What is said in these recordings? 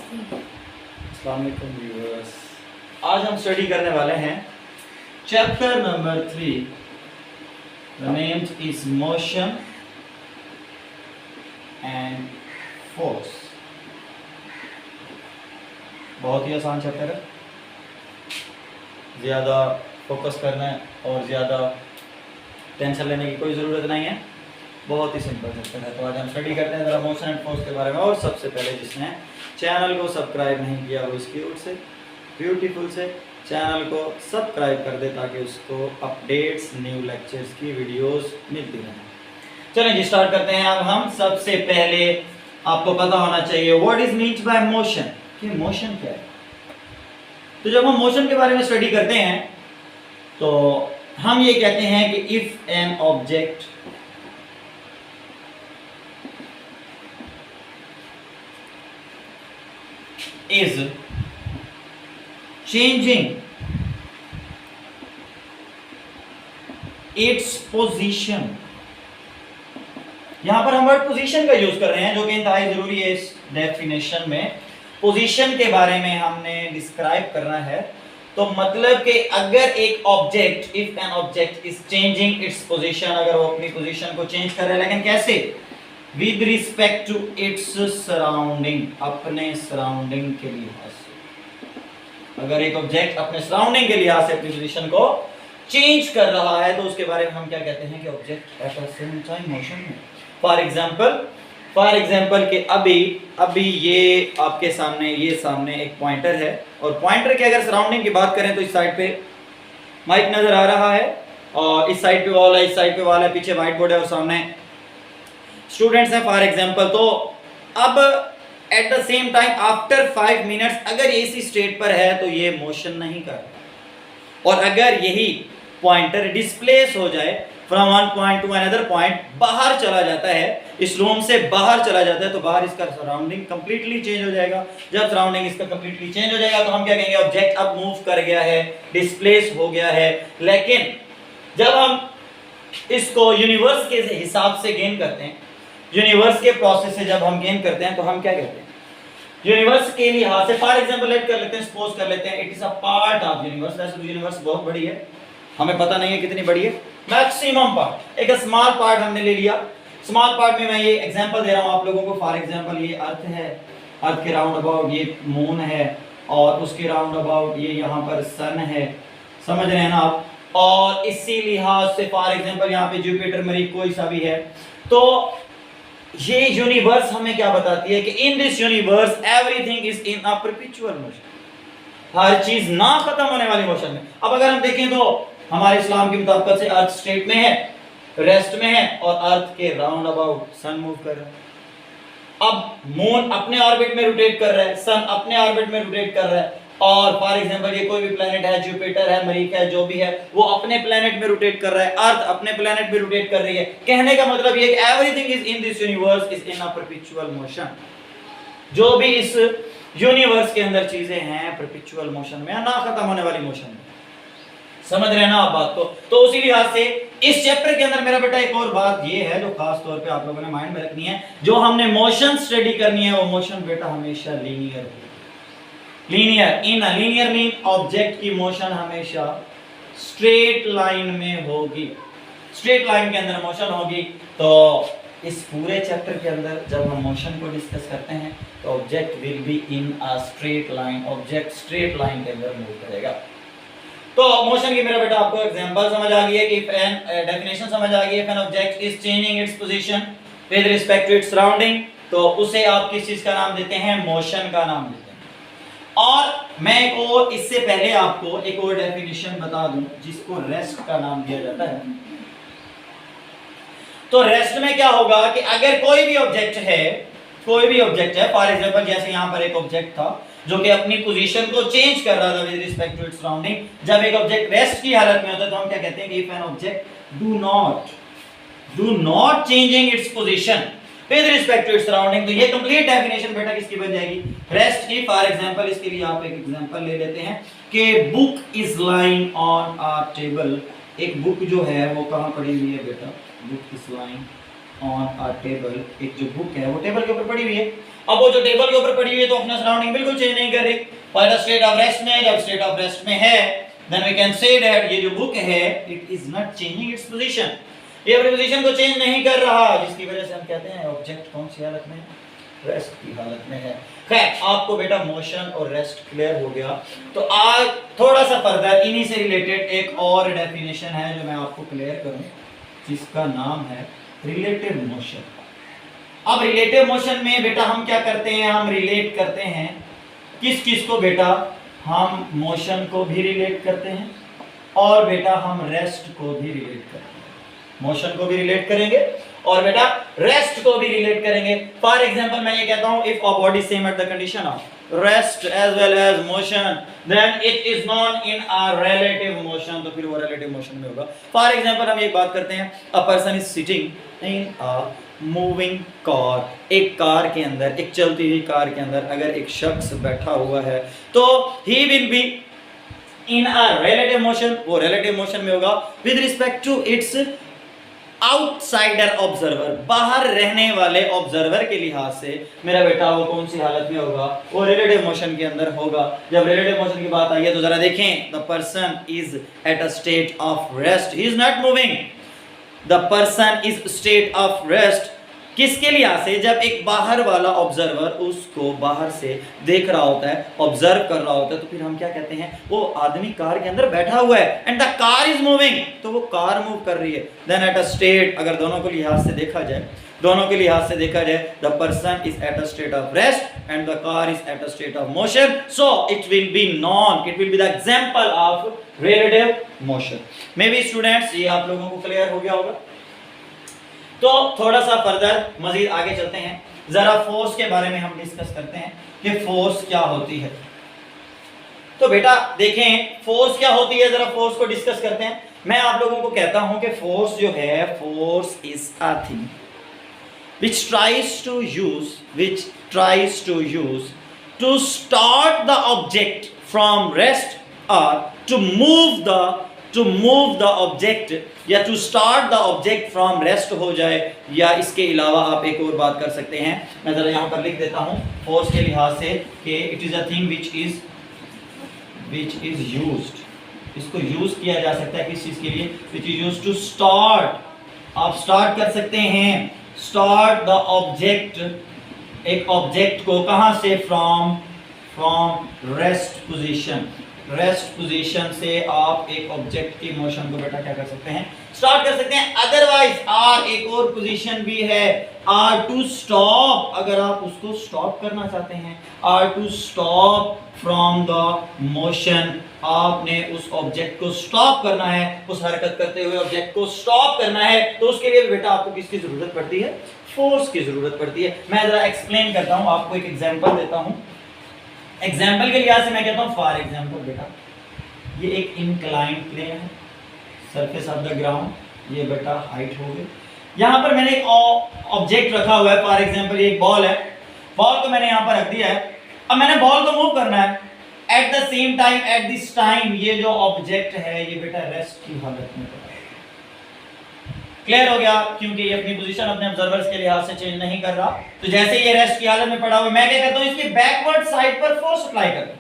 अस्सलाम वालेकुम व्यूअर्स। आज हम स्टडी करने वाले हैं chapter number 3। The name is motion and force. बहुत ही आसान चैप्टर है, ज़्यादा फोकस करना और ज़्यादा टेंशन लेने की कोई ज़रूरत नहीं है, बहुत ही सिंपल चैप्टर है। तो आज हम स्टडी करते हैं ज़रा मोशन एंड फोर्स के बारे में। और सबसे पहले जिसने चैनल को सब्सक्राइब नहीं किया वो इसकी ओर से ब्यूटीफुल से चैनल को सब्सक्राइब कर दे ताकि उसको अपडेट्स न्यू लेक्चर्स की वीडियोस मिलती रहें। चलें जी, स्टार्ट करते हैं। अब हम सबसे पहले आपको पता होना चाहिए what is means by motion, कि मोशन क्या है। तो जब हम मोशन के बारे में स्टडी करते हैं तो हम ये कहते हैं कि if an object is changing its position। यहां पर हम वर्ड पोजीशन का यूज कर रहे हैं जो कि इंतहाई जरूरी है इस डेफिनेशन में। पोजीशन के बारे में हमने डिस्क्राइब करना है। तो मतलब कि अगर एक object, if an object is changing its position, अगर वो अपनी पोजीशन को चेंज कर रहा है, लेकिन कैसे? With respect to its surrounding, अपने सराउंडिंग के लिहाज से। अगर एक ऑब्जेक्ट अपने सराउंडिंग के लिहाज से अपनी पोजीशन को चेंज कर रहा है तो उसके बारे में हम क्या कहते हैं कि object at the same time motion में। फॉर एग्जांपल कि अभी ये आपके सामने, ये सामने एक पॉइंटर है और पॉइंटर के अगर सराउंडिंग की बात करें तो इस साइड पे माइक नजर आ रहा है और इस साइड पे वॉल है, इस साइड पे वॉल है, पीछे व्हाइट बोर्ड है और सामने स्टूडेंट्स हैं फॉर एग्जांपल। तो अब eight the same time after 5 minutes अगर ये इसी स्टेट पर है तो ये मोशन नहीं कर रहा। और अगर यही पॉइंटर डिस्प्लेस हो जाए from one point to another point, बाहर चला जाता है, इस रूम से बाहर चला जाता है, तो बाहर इसका सराउंडिंग कंप्लीटली चेंज हो जाएगा। जब सराउंडिंग इसका कंप्लीटली चेंज हो जाएगा तो हम क्या कहेंगे? ऑब्जेक्ट अब मूव कर गया है, डिस्प्लेस हो गया है। लेकिन जब हम इसको यूनिवर्स के हिसाब से गेन करते हैं, यूनिवर्स के प्रोसेस से जब हम गेन करते हैं तो हम क्या कहते हैं? यूनिवर्स के लिहाज से फॉर एग्जांपल लेट कर लेते हैं, सपोज कर लेते हैं it is a part of universe. वैसे तो यूनिवर्स बहुत बड़ी है, हमें पता नहीं है कितनी बड़ी है, मैक्सिमम पार्ट। एक स्मॉल पार्ट हमने ले लिया। स्मॉल पार्ट में मैं ये एग्जांपल दे रहा हूं आप लोगों को। फॉर एग्जांपल ये अर्थ है, अर्थ के राउंड अबाउट ये मून है और उसके राउंड अबाउट ये यहाँ पर सन है, समझ रहे हैं ना आप। और इसी लिहाज से फॉर एग्जांपल यहाँ पे जुपिटर, मरीज, कोई सा भी है। तो ये यूनिवर्स हमें क्या बताती है कि in this universe everything is in a perpetual motion, हर चीज ना खत्म होने वाली मोशन में। अब अगर हम देखें तो हमारे इस्लाम के मुताबिक से अर्थ स्टेट में है, रेस्ट में है और अर्थ के राउंड अबाउट सन मूव कर रहा है। अब मून अपने ऑर्बिट में रोटेट कर रहा है, सन अपने ऑर्बिट में रोटेट कर रहा है और फॉर एग्जांपल ये कोई भी प्लेनेट है, जुपिटर है, मरीख है, जो भी है, वो अपने प्लेनेट में रोटेट कर रहा है, अर्थ अपने प्लेनेट में रोटेट कर रही है। कहने का मतलब ये कि everything is in this universe is in a perpetual motion. जो भी इस यूनिवर्स के अंदर चीजें हैं परपेचुअल मोशन में, ना खत्म होने वाली मोशन में। समझ रहे हैं ना आप बात को? तो उसी लिहाज से इस चैप्टर के अंदर मेरा बेटा एक और बात ये है जो खास तौर पे आप लोगों ने माइंड में रखनी है। जो हमने मोशन स्टडी करनी है वो मोशन बेटा हमेशा लीनियर होगी। Linear in a linear mean object की मोशन हमेशा स्ट्रेट लाइन में होगी, स्ट्रेट लाइन के अंदर मोशन होगी। तो इस पूरे चैप्टर के अंदर जब हम मोशन को डिस्कस करते हैं तो object will be in a straight line, object straight line के अंदर मूव करेगा। तो मोशन की मेरा बेटा आपको एग्जांपल समझ आ गई है कि इफ एन डेफिनेशन समझ आ गई है। If an object is changing its position with respect to its surrounding, तो उसे आप किस चीज का नाम देते हैं? मोशन का नाम देते हैं। और मैं एक और इससे पहले आपको एक और डेफिनेशन बता दूं जिसको रेस्ट का नाम दिया जाता है। तो रेस्ट में क्या होगा कि अगर कोई भी ऑब्जेक्ट है, फॉर एग्जांपल जैसे यहां पर एक ऑब्जेक्ट था जो कि अपनी पोजीशन को चेंज कर रहा था with respect to its surrounding. जब एक ऑब्जेक्ट रेस्ट की हालत में होता है तो हम क्या कहते हैं कि if an object do not changing its position with respect to its surrounding. तो ये कंप्लीट डेफिनेशन बेटा किसकी बन जाएगी? रेस्ट की। फॉर एग्जांपल इसके लिए आप एक एग्जांपल ले लेते हैं कि book is lying on a table. एक बुक जो है वो कहां पड़ी हुई है बेटा? Book is lying on a table. एक जो बुक है वो टेबल के ऊपर पड़ी हुई है। अब वो जो टेबल के ऊपर पड़ी हुई है तो अपना सराउंडिंग बिल्कुल चेंज नहीं कर रही, पर स्टेट ऑफ रेस्ट में, जब स्टेट ऑफ रेस्ट में है then we can say that ये जो बुक है it is not changing its position, ये अपनी पोजीशन को चेंज नहीं कर रहा, जिसकी वजह से हम कहते हैं ऑब्जेक्ट कौन सी हालत में है, रेस्ट की हालत में है। खैर आपको बेटा मोशन और रेस्ट क्लियर हो गया, तो आज थोड़ा सा फर्दर इन्हीं से रिलेटेड एक और डेफिनेशन है जो मैं आपको क्लियर करूं, जिसका नाम है रिलेटिव मोशन। अब रिलेटिव मोशन में बेटा हम क्या करते हैं, हम रिलेट करते हैं किस किस को बेटा, हम मोशन को भी रिलेट करते हैं और बेटा हम रेस्ट को भी रिलेट करते हैं, मोशन को भी रिलेट करेंगे और बेटा रेस्ट को भी रिलेट करेंगे। फॉर एग्जांपल मैं ये कहता हूं if a body same at the condition of rest as well as motion then it is non in a relative motion, तो फिर वो रिलेटिव मोशन में होगा। फॉर एग्जांपल हम एक बात करते हैं, a person is sitting in a moving car, एक कार के अंदर, एक चलती हुई कार के अंदर अगर एक शख्स बैठा हुआ है तो he will be in a relative motion, वो रिलेटिव मोशन में होगा with respect to its outsider observer, बाहर रहने वाले ऑब्जर्वर के लिहाज से मेरा बेटा वो कौन सी हालत में होगा, वो रिलेटिव मोशन के अंदर होगा। जब रिलेटिव मोशन की बात आई है तो जरा देखें, the person is at a state of rest, he is not moving, the person is state of rest, किसके लिहाज से, जब एक बाहर वाला ऑब्जर्वर उसको बाहर से देख रहा होता है, ऑब्जर्व कर रहा होता है, तो फिर हम क्या कहते हैं, वो आदमी कार के अंदर बैठा हुआ है and the car is moving, तो वो कार मूव कर रही है। देन एट अ स्टेट, अगर दोनों को लिहाज से देखा जाए, दोनों के लिहाज से देखा जाए, the person is at a state of rest and the car is at a state of motion, so it will be non, it will be the example of relative motion. May be students ये आप लोगों को clear हो गया होगा। तो थोड़ा सा फर्दर मजीद आगे चलते हैं, जरा फोर्स के बारे में हम डिस्कस करते हैं कि फोर्स क्या होती है। तो बेटा देखें फोर्स क्या होती है, जरा फोर्स को डिस्कस करते हैं। मैं आप लोगों को कहता हूं कि फोर्स जो है, force is a thing which tries to use to start the object from rest or to move the object, या to start the object from rest हो जाए, या इसके अलावा आप एक और बात कर सकते हैं, मैं जरा यहाँ पर लिख देता हूँ फोर्स के लिहाज से कि it is a thing which is used, इसको यूज किया जा सकता है किस चीज के लिए, which is used to start, आप स्टार्ट कर सकते हैं, स्टार्ट द ऑब्जेक्ट, एक ऑब्जेक्ट को कहां से, from rest position, rest position से आप एक ऑब्जेक्ट की मोशन को बेटा क्या कर सकते हैं, स्टार्ट कर सकते हैं। अदरवाइज आर एक और पोजीशन भी है, आर टू स्टॉप, अगर आप उसको स्टॉप करना चाहते हैं, or to stop from the motion, आपने उस ऑब्जेक्ट को स्टॉप करना है, उस हरकत करते हुए ऑब्जेक्ट को स्टॉप करना है, तो उसके लिए बेटा आपको किसकी जरूरत पड़ती है, फोर्स की जरूरत पड़ती है। मैं जरा एक्सप्लेन करता हूं, आपको एक एग्जांपल देता हूं। एग्जाम्पल के लिहाज से मैं कहता हूं, फॉर एग्जाम्पल बेटा ये एक इंक्लाइंड प्लेन है, सरफेस ऑफ द ग्राउंड, ये बेटा हाइट हो गई, यहां पर मैंने एक ऑब्जेक्ट रखा हुआ है, फॉर एग्जाम्पल ये एक बॉल है, बॉल को मैंने यहां पर रख दिया है, अब मैंने बॉल को मूव करना है, eight the same time, at this time ये जो ऑब्जेक्ट है ये बेटा रेस्ट की हालत में है। क्लियर हो गया, क्योंकि ये अपनी पोजीशन अपने ऑब्जर्वर्स के लिहाज से चेंज नहीं कर रहा, तो जैसे ये रेस्ट की हालत में पड़ा हुआ, मैं क्या करता हूं, इसके बैकवर्ड साइड पर फोर्स अप्लाई करता हूं,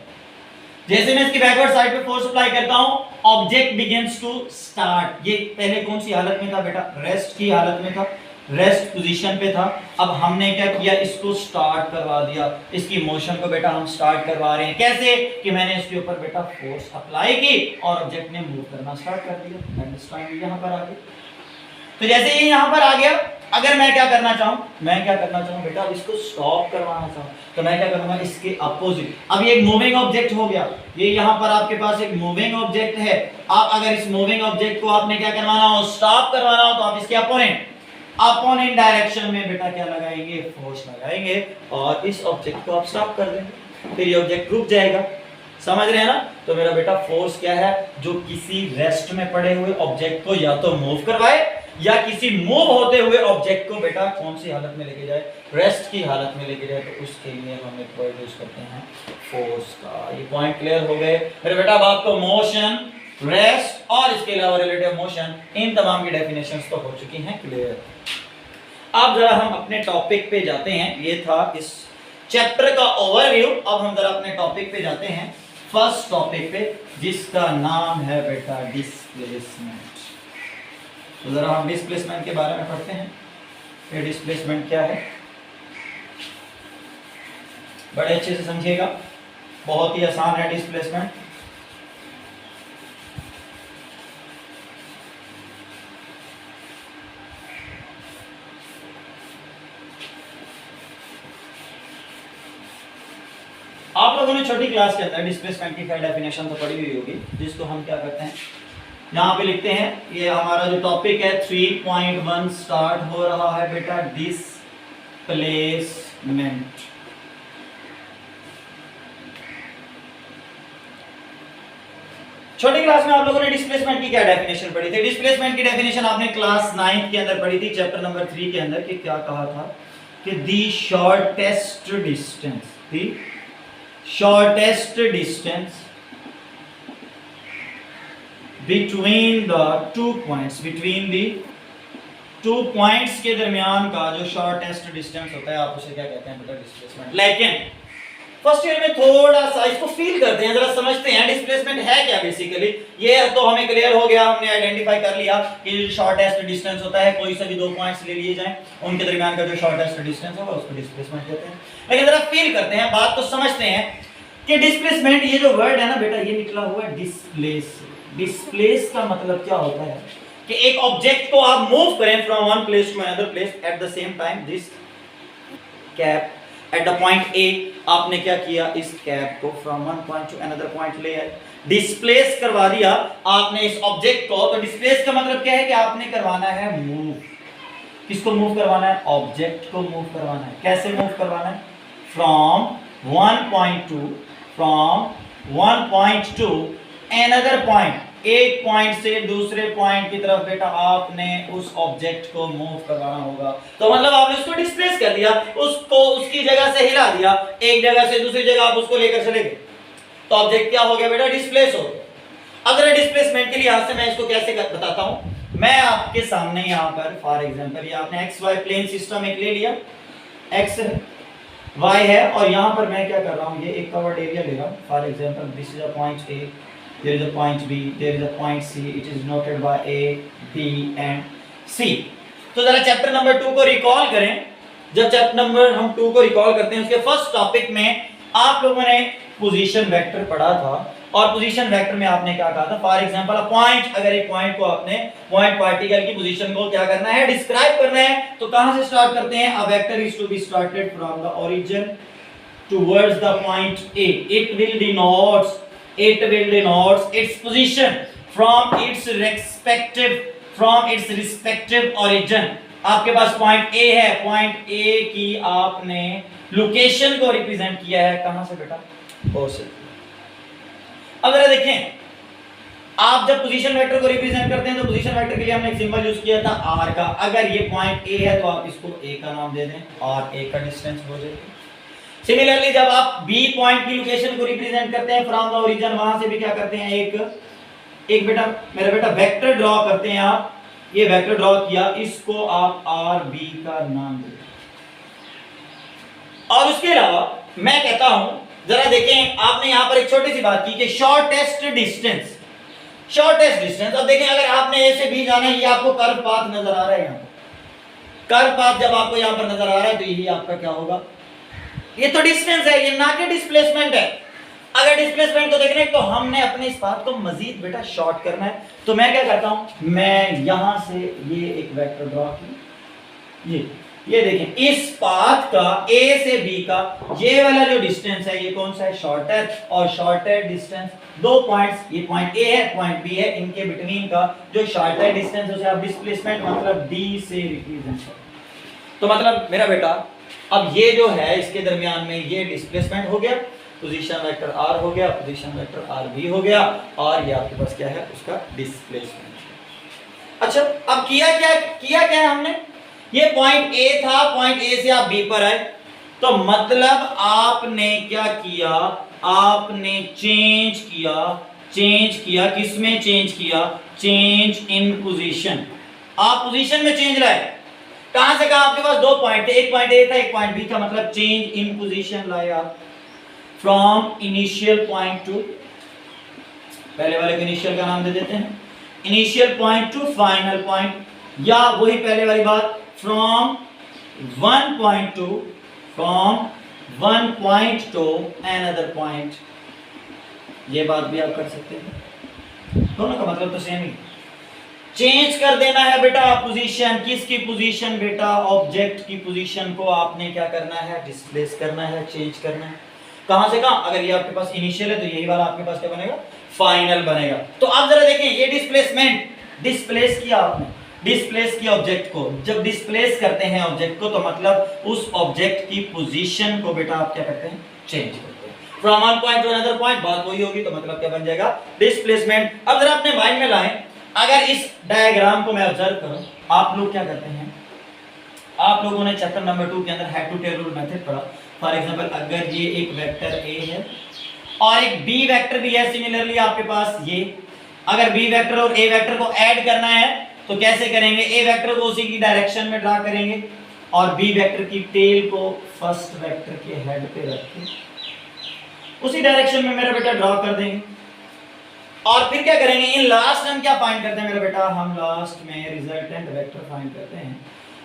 जैसे मैं इसकी बैकवर्ड साइड पे फोर्स अप्लाई करता हूं, ऑब्जेक्ट बिगिंस टू स्टार्ट, ये पहले कौन सी हालत में था बेटा, रेस्ट की हालत में था, रेस्ट पोजीशन पे था, अब हमने क्या किया, इसको स्टार्ट करवा दिया, इसकी मोशन को बेटा हम स्टार्ट करवा रहे हैं, कैसे कि मैंने इसके ऊपर बेटा फोर्स अप्लाई की और ऑब्जेक्ट ने मूव करना स्टार्ट कर दिया, अंडरस्टैंड, यहां पर आ गया। तो जैसे ये यहां पर आ गया, अगर मैं क्या करना चाहूं बेटा, इसको स्टॉप करवाना चाहूं, तो मैं क्या करूंगा, इसके अपोजिट, अब ये एक मूविंग ऑब्जेक्ट हो गया, ये यहां पर आपके पास एक मूविंग ऑब्जेक्ट है, आप अगर इस मूविंग ऑब्जेक्ट को आपने क्या करवाना हो, स्टॉप करवाना हो, तो आप इसके अपोनेंट डायरेक्शन में बेटा क्या लगाएंगे, फोर्स लगाएंगे और इस ऑब्जेक्ट को आप स्टॉप कर देंगे, फिर ये ऑब्जेक्ट रुक जाएगा, समझ रहे हैं ना। तो मेरा बेटा फोर्स क्या है, जो किसी रेस्ट में पड़े हुए ऑब्जेक्ट को या तो मूव करवाए या किसी मूव होते हुए ऑब्जेक्ट को बेटा कौन सी हालत में लेके जाए, रेस्ट की हालत में लेके जाए, तो उसके लिए हम एक वर्ड यूज करते हैं फोर्स का। ये पॉइंट क्लियर हो गए मेरे बेटा, अब आपको मोशन, रेस्ट और इसके अलावा रिलेटिव मोशन, इन तमाम की डेफिनेशंस तो हो चुकी हैं क्लियर। अब जरा हम अपने टॉपिक पे जाते हैं, ये था इस चैप्टर का ओवरव्यू। अब हम जरा अपने टॉपिक पे जाते हैं, फर्स्ट टॉपिक पे, जिसका नाम है बेटा डिस्प्लेसमेंट। तो जरा हम डिस्प्लेसमेंट के बारे में पढ़ते हैं। ये डिस्प्लेसमेंट क्या है, बड़े अच्छे से समझिएगा, बहुत ही आसान है डिस्प्लेसमेंट। आप लोगों ने छोटी क्लास के अंदर डिस्प्लेसमेंट की डेफिनेशन तो पढ़ी हुई होगी, जिसको हम क्या करते हैं, यहाँ पे लिखते हैं। ये हमारा जो टॉपिक है 3.1 स्टार्ट हो रहा है बेटा डिस्प्लेसमेंट। छोटी क्लास में आप लोगों ने डिस्प्लेसमेंट की क्या डेफिनेशन पढ़ी थी? डिस्प्लेसमेंट की डेफिनेशन आपने क्लास 9 के अंदर पढ़ी थी, चैप्टर नंबर 3 के अंदर, कि क्या कहा था कि दी shortest distance between the two points के दरमियान का जो शॉर्टेस्ट डिस्टेंस होता है, आप उसे क्या कहते हैं बेटा? डिस्प्लेसमेंट। लेकिन फर्स्ट ईयर में थोड़ा सा इसको फील करते हैं, जरा समझते हैं डिस्प्लेसमेंट है क्या बेसिकली। ये तो हमें क्लियर हो गया, हमने आइडेंटिफाई कर लिया कि जो शॉर्टेस्ट डिस्टेंस होता है, कोई से भी दो पॉइंट्स ले लिए जाएं, उनके दरमियान का जो शॉर्टेस्ट डिस्टेंस होगा उसको डिस्प्लेसमेंट कहते हैं। लेकिन जरा फील करते हैं, बात तो समझते हैं कि डिस्प्लेसमेंट, ये जो वर्ड है ना बेटा, ये निकला हुआ है डिस्प्लेस। डिस्प्लेस का मतलब क्या होता है कि एक ऑब्जेक्ट को आप मूव करें from one place to another place at the same time. This cap at the point A, आपने क्या किया, इस कैप को from one point to another point ले आए, डिस्प्लेस करवा दिया आपने इस ऑब्जेक्ट को। तो डिस्प्लेस का मतलब क्या है कि आपने करवाना है मूव। किसको मूव करवाना है? ऑब्जेक्ट को मूव करवाना है। कैसे मूव करवाना है? From one point to another point, एक पॉइंट से दूसरे पॉइंट की तरफ बेटा आपने उस ऑब्जेक्ट को मूव करवाना होगा। तो मतलब आपने उसको डिस्प्लेस कर दिया, उसको उसकी जगह से हिला दिया, एक जगह से दूसरी जगह आप उसको लेकर चले गए, तो ऑब्जेक्ट क्या हो गया बेटा? डिस्प्लेस हो गया। अगर डिस्प्लेसमेंट के लिहाज से मैं इसको कैसे बताता हूं, मैं आपके सामने यहाँ पर फॉर एग्जांपल, ये आपने एक्स वाई प्लेन सिस्टम एक ले लिया, एक्स वाई है, और यहाँ पर मैं क्या कर रहा हूँ, ये एक कवर्ड एरिया ले रहा हूँ। For example this is a point A, there is a point B, there is a point C, it is noted by A, B and C। तो जरा चैप्टर नंबर 2 को रिकॉल करें। जब चैप्टर नंबर हम 2 को रिकॉल करते हैं, उसके फर्स्ट टॉपिक में आप लोगों ने पोजीशन वेक्टर पढ़ा था, और पोजीशन वेक्टर में आपने क्या कहा था? फॉर एग्जांपल अ पॉइंट, अगर एक पॉइंट को आपने पॉइंट पार्टिकल की पोजीशन को क्या करना है? डिस्क्राइब करना है। तो कहां से स्टार्ट करते हैं? A vector is to be started from the origin towards the point A. It will denotes its position from its respective origin। आपके पास पॉइंट ए है, पॉइंट ए की आपने लोकेशन को रिप्रेजेंट किया है, कहां से बेटा? ओ से। अगर देखें, आप जब पोजीशन वेक्टर को रिप्रेजेंट करते हैं तो पोजीशन वेक्टर के लिए हमने एक सिंबल यूज किया था आर का। अगर ये पॉइंट ए है तो आप इसको ए का नाम दे दें, और ए का डिस्टेंस हो जाएगा। सिमिलरली जब आप बी पॉइंट की लोकेशन को रिप्रेजेंट करते हैं फ्रॉम द ओरिजिन, वहां से भी क्या करते हैं, एक बेटा मेरा बेटा वेक्टर ड्रॉ करते हैं। आप ये वेक्टर ड्रॉ किया, इसको आप आर बी का नाम दें। और उसके अलावा मैं कहता हूं, जरा देखें, आपने यहां पर एक छोटी सी बात की कि शॉर्टेस्ट डिस्टेंस। अब देखें, अगर आपने ए से बी जाना है, ये आपको कर्व पाथ नजर आ रहा है, यहाँ कर्व पाथ जब आपको यहां पर नजर आ रहा है, तो यही आपका क्या होगा? ये तो डिस्टेंस है, ये ना कि डिस्प्लेसमेंट है। अगर डिस्प्लेसमेंट को देखने तो हमने अपने इस पाथ को मजीद बेटा शॉर्ट करना है। तो मैं क्या करता हूं, मैं यहां से ये एक वेक्टर ड्रॉ की, ये देखें, इस पाथ का ए से बी का ये वाला जो डिस्टेंस है, ये कौन सा है? शॉर्टर। और शॉर्टर डिस्टेंस, दो पॉइंट्स, ये पॉइंट ए है, पॉइंट बी है, इनके बिटवीन का जो शॉर्टर डिस्टेंस है उसे आप डिस्प्लेसमेंट मतलब डी से रिप्रेजेंट करें। तो मतलब मेरा बेटा, अब ये जो है इसके दरमियान में ये डिस्प्लेसमेंट हो गया, पोजीशन वेक्टर आर हो गया, पोजीशन वेक्टर आर बी हो गया, और ये आपके पास क्या है? उसका डिस्प्लेसमेंट। अच्छा, अब किया क्या है हमने? ये पॉइंट ए था, पॉइंट ए से आप बी पर आए, तो मतलब आपने क्या किया? आपने चेंज किया। किसमें चेंज किया? Change in position. आप पोजीशन में चेंज लाए। कहां से कहां आपके पास दो पॉइंट थे, एक पॉइंट ए था एक पॉइंट बी था, मतलब चेंज इन पोजीशन लाया फ्रॉम इनिशियल पॉइंट टू, पहले वाले को इनिशियल का नाम दे देते हैं, initial point two final point, या वही पहले वाली बात from one point to another point, ये बात भी आप कर सकते हैं, दोनों का मतलब तो सेम ही। चेंज कर देना है बेटा पोजीशन, किसकी पोजीशन बेटा, ऑब्जेक्ट की पोजीशन को आपने क्या करना है, डिस्प्लेस करना है, चेंज करना है। कहां से कहां, अगर ये आपके पास इनिशियल है तो यही वाला आपके पास क्या बनेगा, फाइनल बनेगा। तो आप जरा देखें, ये डिस्प्लेसमेंट, डिस्प्लेस किया आपने, डिस्प्लेस किया ऑब्जेक्ट को, जब डिस्प्लेस करते हैं ऑब्जेक्ट को तो मतलब उस ऑब्जेक्ट की पोजीशन को बेटा आप क्या करते हैं, चेंज करते हैं from one point to another point, बात वही होगी, तो मतलब क्या बन जाएगा, डिस्प्लेसमेंट। अब जरा अपने माइंड में लाएं, अगर इस डायग्राम को मैं ऑब्जर्व करूं, आप लोग क्या करते हैं, आप लोगों ने चैप्टर नंबर 2 के अंदर head to tail rule method पढ़ा। फॉर एग्जांपल अगर ये एक वेक्टर ए है और एक बी वेक्टर भी है, सिमिलरली आपके पास ये, अगर बी वेक्टर और ए वेक्टर को ऐड करना है तो कैसे करेंगे, ए वेक्टर को उसी की डायरेक्शन में ड्रा करेंगे और बी वेक्टर की टेल को फर्स्ट वेक्टर के हेड पे रख के उसी डायरेक्शन में मेरा बेटा ड्रा कर देंगे। और फिर क्या करेंगे, इन लास्ट हम क्या फाइंड करते हैं मेरा बेटा, हम लास्ट में रिजल्टेंट वेक्टर फाइंड करते हैं,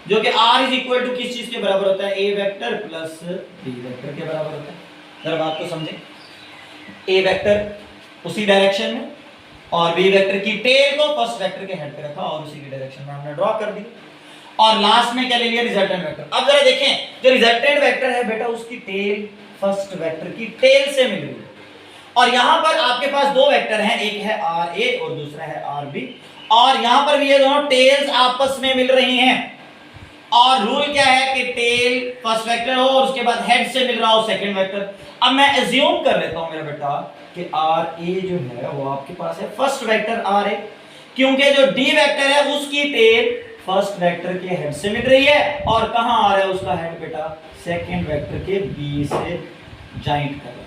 जो कि r इज इक्वल टू किस चीज के बराबर होता है, a vector plus b vector के बराबर होता है। जरा बात को समझें, a वेक्टर उसी डायरेक्शन में और b वेक्टर की टेल को फर्स्ट वेक्टर के हेड पे रखा और उसी की डायरेक्शन में हमने ड्रॉ कर दी, और लास्ट में क्या ले लिया, रिजल्टेंट वेक्टर। अब जरा देखें, जो रिजल्टेंट वेक्टर है बेटा उसकी टेल फर्स्ट वेक्टर की टेल से मिल रही है, और यहां पर आपके पास दो वेक्टर हैं, एक है आर ए और दूसरा है आर बी, और यहां पर भी ये दोनों टेल्स आपस में मिल रही हैं, और रूल क्या है कि टेल फर्स्ट वेक्टर हो और उसके बाद हेड से मिल रहा हो सेकंड वेक्टर। अब मैं अज्यूम कर लेता हूं मेरा बेटा कि आर ए जो है वो आपके पास है फर्स्ट वेक्टर आर ए, क्योंकि जो डी वेक्टर है उसकी टेल फर्स्ट वेक्टर के हेड से मिल रही है, और कहां आ रहा है उसका हेड बेटा, सेकंड वेक्टर के बी से जॉइंट कर रहा है,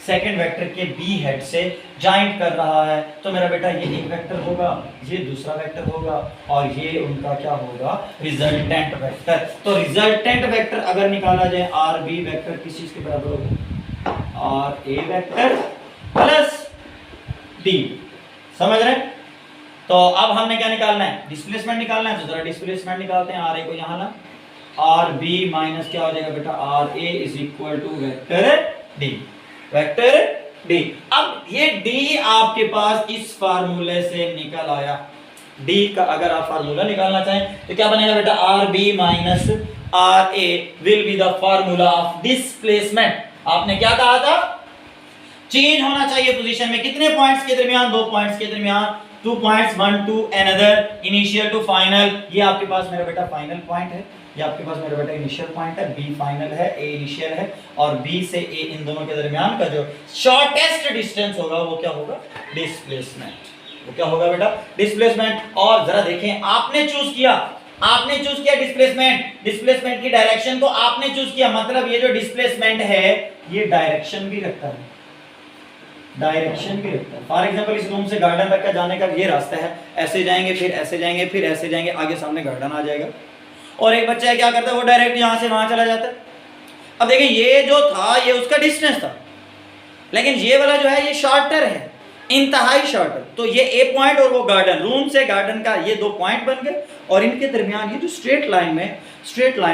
सेकंड वेक्टर के बी हेड से जॉइंट कर रहा है। तो मेरा बेटा ये एक वेक्टर होगा, ये दूसरा वेक्टर होगा, और ये उनका क्या होगा, रिजल्टेंट वेक्टर। तो रिजल्टेंट वेक्टर अगर निकाला जाए, आर बी वेक्टर किस चीज के बराबर होगा, R A vector plus D, समझ रहे हैं। तो अब हमने क्या निकालना है, डिस्प्लेसमेंट निकालना है, तो जरा डिस्प्लेसमेंट निकालते हैं, आर ए को यहां ला, आर बी माइनस क्या हो जाएगा बेटा, R A is equal to vector D, vector D. अब ये डी आपके पास इस फार्मूले से निकल आया, डी का अगर आप फार्मूला निकालना चाहें तो क्या बनेगा बेटा, R B minus R A will be the formula of displacement. आपने क्या कहा था, चेंज होना चाहिए पोजीशन में, कितने पॉइंट्स के दरमियान, दो पॉइंट्स के दरमियान, 2 points, one to another, initial to final. ये आपके पास मेरा बेटा फाइनल पॉइंट है, ये आपके पास मेरा बेटा इनिशियल पॉइंट है, बी फाइनल है, ए इनिशियल है, और बी से ए इन दोनों के दरमियान का जो शॉर्टेस्ट डिस्टेंस होगा वो क्या होगा, डिस्प्लेसमेंट। वो क्या होगा बेटा, डिस्प्लेसमेंट। और जरा देखें, आपने चूज किया डिस्प्लेसमेंट, डिस्प्लेसमेंट की डायरेक्शन को आपने चूज किया, मतलब ये जो डिस्प्लेसमेंट है ये डायरेक्शन भी रखता है, डायरेक्शन भी रखता है। फॉर एग्जांपल इस रूम से गार्डन तक का जाने का ये रास्ता है, ऐसे जाएंगे फिर ऐसे जाएंगे फिर ऐसे जाएंगे, आगे सामने गार्डन आ जाएगा, और एक बच्चा है क्या करता है, वो डायरेक्ट यहां से वहां चला जाता है। अब देखिए ये जो था ये उसका डिस्टेंस था, लेकिन ये वाला जो है ये शॉर्टर है, इंतहाई शॉर्टर। तो ये ए पॉइंट और वो गार्डन, रूम से गार्डन का ये दो पॉइंट बन गए, और इनके दरमियान ये जो स्ट्रेट लाइन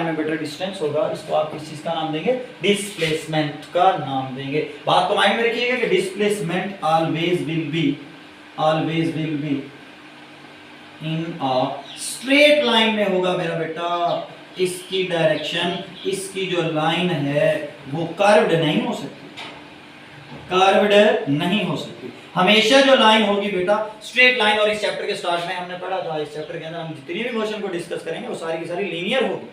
में बेटर डिस्टेंस होगा, इसको आप किस चीज का नाम देंगे, डिस्प्लेसमेंट का नाम देंगे। बात को माइंड में रखिएगा कि displacement always will be in a straight line में होगा मेरा बेटा। इसकी डायरेक्शन, इसकी जो लाइन है वो कर्व्ड नहीं हो सकती, हमेशा जो लाइन होगी बेटा स्ट्रेट लाइन। और इस चैप्टर के स्टार्ट में हमने पढ़ा था, इस चैप्टर के अंदर हम जितनी भी मोशन को डिस्कस करेंगे वो सारी की सारी लीनियर होगी।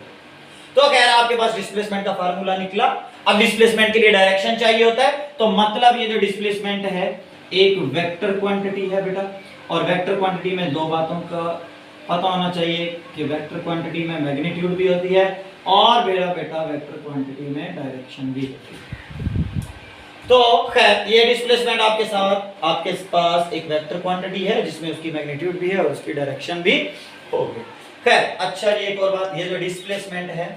तो कह रहा है आपके पास डिस्प्लेसमेंट का फार्मूला निकला। अब डिस्प्लेसमेंट के लिए डायरेक्शन चाहिए होता है, तो मतलब ये जो डिस्प्लेसमेंट है एक वेक्टर क्वांटिटी है बेटा, और वेक्टर क्वांटिटी में दो बातों का पता होना चाहिए कि वेक्टर क्वांटिटी में मैग्नीट्यूड भी होती है, और मेरा बेटा वेक्टर क्वांटिटी में डायरेक्शन भी होती है। तो खैर ये डिस्प्लेसमेंट आपके पास एक वेक्टर क्वांटिटी है जिसमें उसकी मैग्नीट्यूड भी है और उसकी डायरेक्शन भी होगी। खैर अच्छा, ये एक और बात, ये जो डिस्प्लेसमेंट है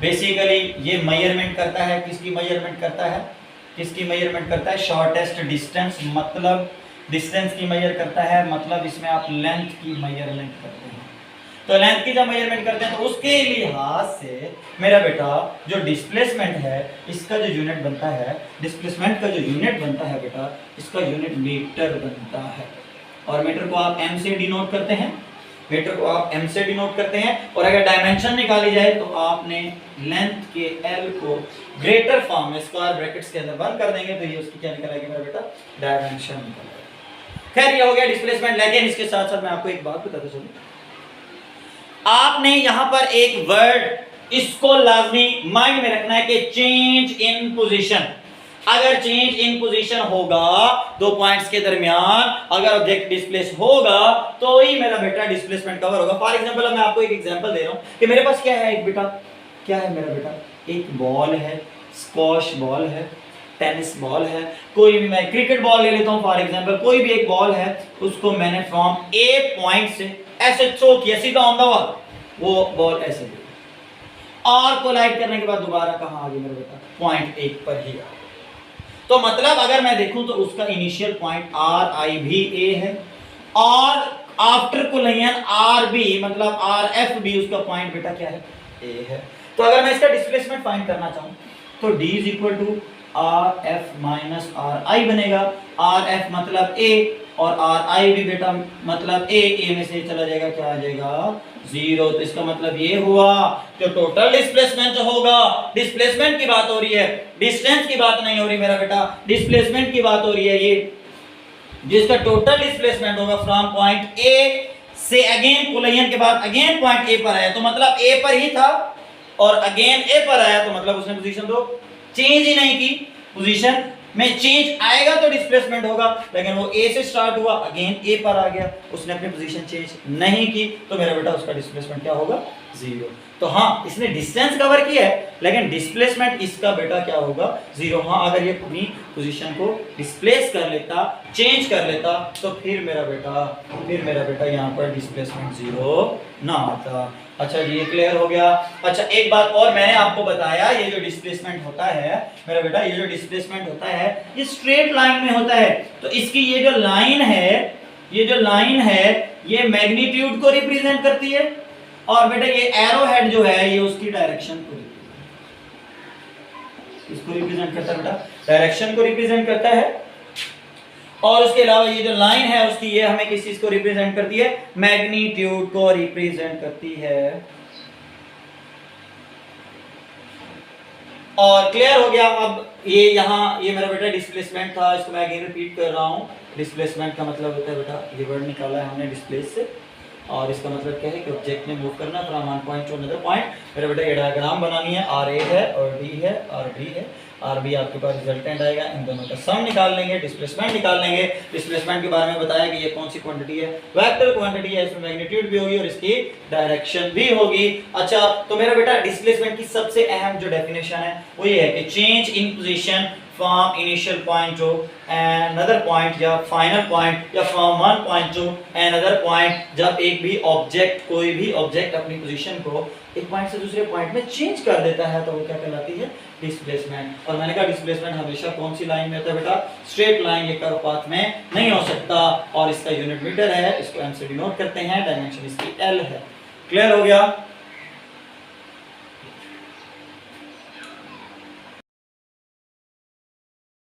बेसिकली ये मेजरमेंट करता है, किसकी मेजरमेंट करता है, किसकी मेजरमेंट करता है, शॉर्टेस्ट डिस्टेंस, मतलब डिस्टेंस की मेजर करता है, मतलब इसमें आप लेंथ की मेजरमेंट करते हैं। तो लेंथ की जब मेजरमेंट करते हैं तो उसके लिहाज से मेरा बेटा जो डिस्प्लेसमेंट है इसका जो यूनिट बनता है, डिस्प्लेसमेंट का जो यूनिट बनता है बेटा, इसका यूनिट मीटर बनता है। और मीटर को आप m से डिनोट करते हैं, मीटर को आप m से डिनोट करते हैं। और अगर डायमेंशन निकाली जाए तो आपने लेंथ के l को ग्रेटर फॉर्म में स्क्वायर ब्रैकेट्स के अंदर बंद कर देंगे तो ये उसकी क्या निकल आएगी मेरा बेटा, डायमेंशन निकल आएगा। खैर ये हो गया डिस्प्लेसमेंट। लेकिन इसके साथ साथ मैं आपको एक बात बताता चलूं, आपने यहां पर एक वर्ड इसको लाजमी माइंड में रखना है कि चेंज इन पोजीशन। अगर चेंज इन पोजीशन होगा दो पॉइंट्स के दरमियान, अगर ऑब्जेक्ट डिस्प्लेस होगा तो ही मेरा बेटा डिस्प्लेसमेंट कवर होगा। फॉर एग्जांपल मैं आपको एक एग्जांपल दे रहा हूं कि मेरे पास क्या है, एक बेटा क्या है मेरा बेटा, एक बॉल है, स्क्वॉश बॉल है, टेनिस बॉल है, कोई भी, मैं क्रिकेट बॉल ले लेता हूं फॉर एग्जांपल, कोई भी एक बॉल है, उसको मैंने फ्रॉम ए पॉइंट से ऐसे थ्रो किया सीधा ऑन द वॉल, वो बॉल ऐसे गई और कोलाइड करने के बाद दोबारा कहां आ गई मेरा बेटा, पॉइंट 1 पर ही आ गई। तो मतलब अगर मैं देखूं तो उसका इनिशियल पॉइंट आर आई भी ए है और आफ्टर कोलिजन आर बी मतलब आर एफ भी उसका पॉइंट बेटा क्या है, ए है। तो अगर मैं इसका डिस्प्लेसमेंट फाइंड करना चाहूं तो d is equal to R F minus R I बनेगा। आर एफ मतलब ए और आर आई भी बेटा मतलब ए में से चला जाएगा, क्या आ जाएगा, 0। तो इसका मतलब ये हुआ कि टोटल डिस्प्लेसमेंट जो होगा, डिस्प्लेसमेंट की बात हो रही है, डिस्टेंस की बात नहीं हो रही मेरा बेटा, डिस्प्लेसमेंट की बात हो रही है, ये जिसका टोटल डिस्प्लेसमेंट होगा फ्रॉम पॉइंट ए से अगेन कोलिजन के बाद अगेन पॉइंट ए पर आया, तो मतलब ए पर ही था और अगेन ए पर आया, तो मतलब उसने पोजीशन तो चेंज ही नहीं की। पोजीशन में चेंज आएगा तो डिस्प्लेसमेंट होगा, लेकिन वो ए से स्टार्ट हुआ अगेन ए पर आ गया, उसने अपनी पोजीशन चेंज नहीं की, तो मेरा बेटा उसका डिस्प्लेसमेंट क्या होगा, 0। तो हाँ इसने डिस्टेंस कवर किया है लेकिन डिस्प्लेसमेंट इसका बेटा क्या होगा, 0। हाँ अगर ये अपनी पोजीशन को डिस्प्लेस कर लेता, चेंज कर लेता, तो फिर मेरा बेटा यहाँ पर डिस्प्लेसमेंट 0 ना आता। अच्छा जी ये क्लियर हो गया। अच्छा एक बात और मैंने आपको बताया, ये जो डिस्प्लेसमेंट होता है मेरा बेटा, ये जो डिस्प्लेसमेंट होता है ये स्ट्रेट लाइन में होता है। तो इसकी ये जो लाइन है ये मैग्नीट्यूड को रिप्रेजेंट करती है और बेटा ये एरो हेड जो है ये उसकी डायरेक्शन को रिप्रेजेंट करता है बेटा, डायरेक्शन को रिप्रेजेंट करता है। और उसके अलावा ये जो लाइन है उसकी ये हमें किस चीज को रिप्रेजेंट करती है, मैग्नीट्यूड को रिप्रेजेंट करती है। और क्लियर हो गया। अब ये यहाँ ये मेरा बेटा डिस्प्लेसमेंट था, इसको मैं अगेन रिपीट कर रहा हूँ। डिस्प्लेसमेंट का मतलब होता है बेटा, ये वर्ड निकाला है हमने डिस्प्लेस से, और इसका मतलब क्या है कि ऑब्जेक्ट ने मूव करना from one point to another point. मेरा बेटा ये डायग्राम बनानी है, आर ए है और डी है और डी है, आर बी आपके पास रिजल्टेंट आएगा, इन दोनों का सम निकाल लेंगे, डिस्प्लेसमेंट निकाल लेंगे। डिस्प्लेसमेंट के बारे में बताया कि ये कौन सी क्वांटिटी है, वेक्टर क्वांटिटी है, इसमें मैग्नीट्यूड भी होगी और इसकी डायरेक्शन भी होगी। अच्छा तो मेरा बेटा डिस्प्लेसमेंट की सबसे अहम जो डेफिनेशन है वो ये है कि change in position from initial point to another point या फाइनल पॉइंट या from one point to another point, जब एक भी ऑब्जेक्ट, कोई भी ऑब्जेक्ट अपनी पोजीशन को एक पॉइंट से दूसरे पॉइंट में चेंज कर देता है तो वो क्या कहलाती है, डिस्प्लेसमेंट। और मैंने कहा डिस्प्लेसमेंट हमेशा कौन सी लाइन में होता है बेटा, स्ट्रेट लाइन, ये कर्व पाथ में नहीं हो सकता। और इसका यूनिट मीटर है, इसको m से डिनोट करते हैं, डायमेंशन इसकी l है। क्लियर हो गया।